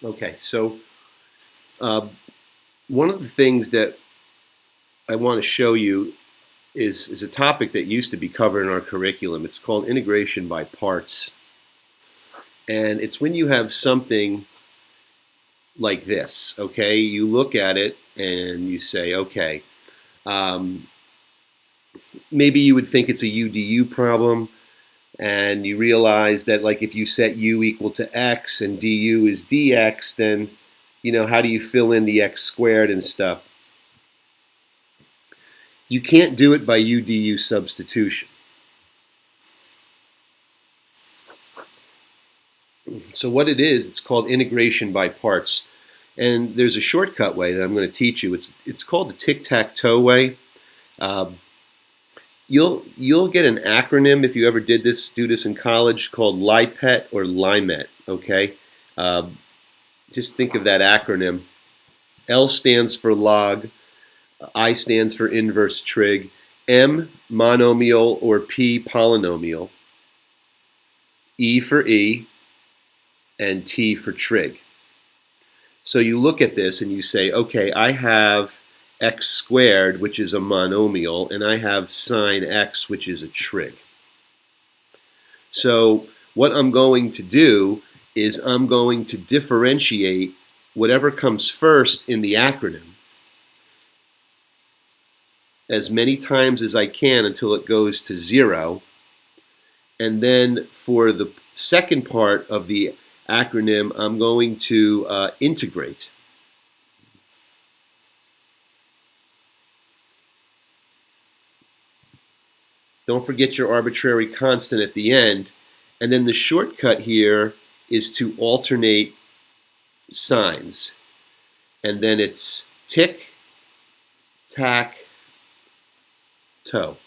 Okay, so uh, one of the things that I want to show you is a topic that used to be covered in our curriculum. It's called integration by parts. And it's when you have something like this, okay? You look at it and you say, okay, um, maybe you would think it's a UDU problem, and you realize that, like, if you set u equal to x and du is dx, then, how do you fill in the x squared and stuff? You can't do it by UDU substitution. So what it is, it's called integration by parts. And there's a shortcut way that I'm going to teach you. It's called the tic-tac-toe way. You'll get an acronym if you ever do this in college, called LIPET or LIMET. Okay, just think of that acronym. L stands for log, I stands for inverse trig, M monomial or P polynomial, E for E, and T for trig. So you look at this and you say, okay, I have x squared, which is a monomial, and I have sine x, which is a trig. So what I'm going to do is I'm going to differentiate whatever comes first in the acronym as many times as I can until it goes to 0. And then for the second part of the acronym, I'm going to integrate. Don't forget your arbitrary constant at the end. And then the shortcut here is to alternate signs. And then it's tick, tack, toe.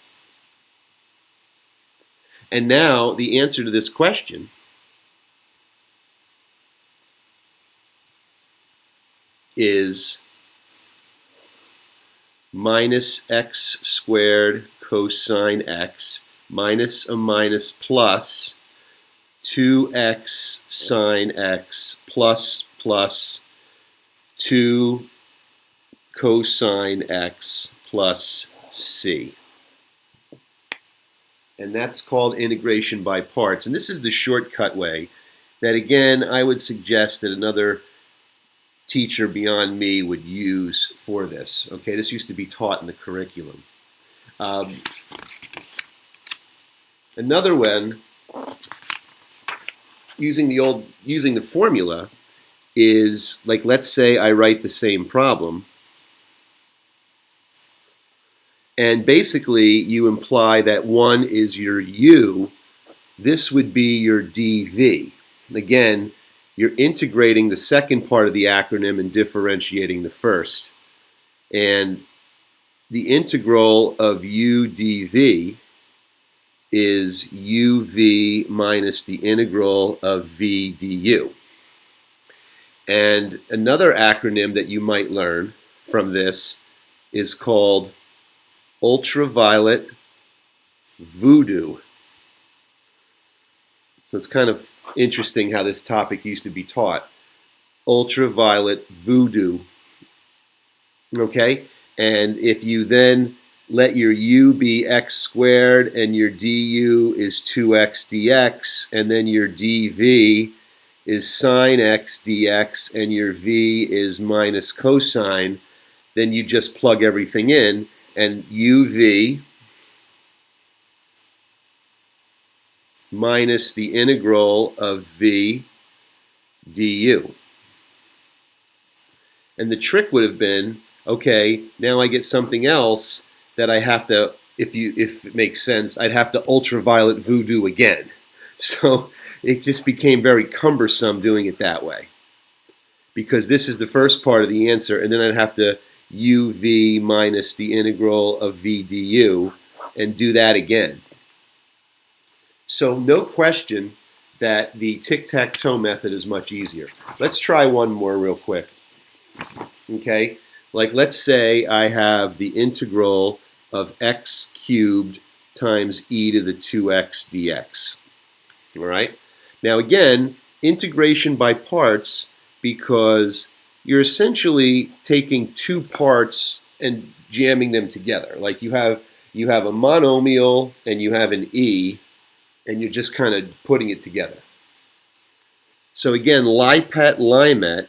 And now the answer to this question is minus x squared cosine x minus a minus plus 2x sine x plus 2 cosine x plus c. And that's called integration by parts. And this is the shortcut way that, again, I would suggest that another teacher beyond me would use for this. Okay, this used to be taught in the curriculum. Another one, using the formula, is like, let's say I write the same problem, and basically you imply that 1 is your u. This would be your dv. Again, you're integrating the second part of the acronym and differentiating the first. And the integral of u dv is uv minus the integral of v du. And another acronym that you might learn from this is called ultraviolet voodoo. So it's kind of interesting how this topic used to be taught. Ultraviolet voodoo. Okay? And if you then let your u be x squared and your du is 2x dx, and then your dv is sine x dx and your v is minus cosine, then you just plug everything in, and uv minus the integral of v du. And the trick would have been, okay, now I get something else that I have to, if it makes sense, I'd have to ultraviolet voodoo again. So it just became very cumbersome doing it that way, because this is the first part of the answer, and then I'd have to uv minus the integral of v du and do that again. So no question that the tic-tac-toe method is much easier. Let's try one more real quick. Okay, like, let's say I have the integral of x cubed times e to the 2x dx. All right. Now again, integration by parts because you're essentially taking two parts and jamming them together. Like you have a monomial and you have an E, and you're just kind of putting it together. So again, Lipet, Limet,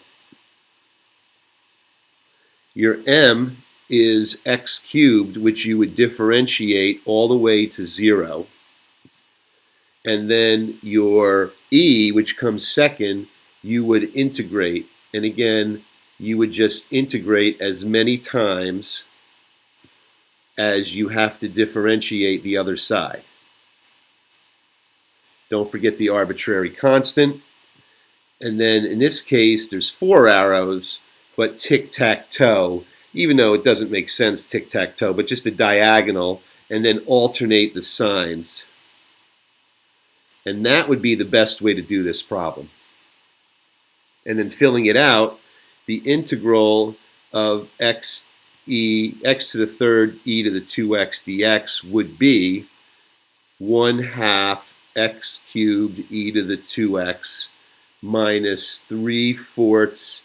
your M is x cubed, which you would differentiate all the way to 0. And then your E, which comes second, you would integrate. And again, you would just integrate as many times as you have to differentiate the other side. Don't forget the arbitrary constant. And then in this case, there's 4 arrows, but tic-tac-toe, even though it doesn't make sense, tic-tac-toe, but just a diagonal, and then alternate the signs. And that would be the best way to do this problem. And then filling it out, the integral of x to the third e to the 2x dx would be 1/2 x cubed e to the 2x minus 3/4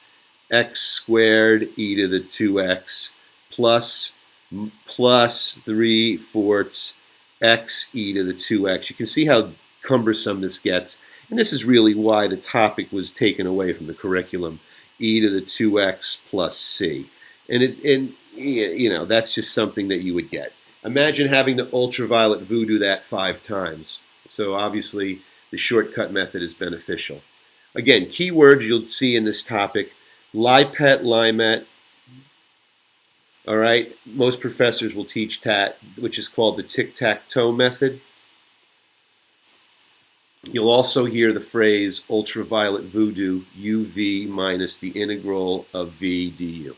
x squared e to the 2x plus 3/4 x e to the 2x. You can see how cumbersome this gets, and this is really why the topic was taken away from the curriculum, e to the 2x plus c. And you know, that's just something that you would get. Imagine having to ultraviolet voodoo that 5 times. So obviously the shortcut method is beneficial. Again, keywords you'll see in this topic: Lipet, Limet. All right, most professors will teach TAT, which is called the tic-tac-toe method. You'll also hear the phrase ultraviolet voodoo, UV minus the integral of V du.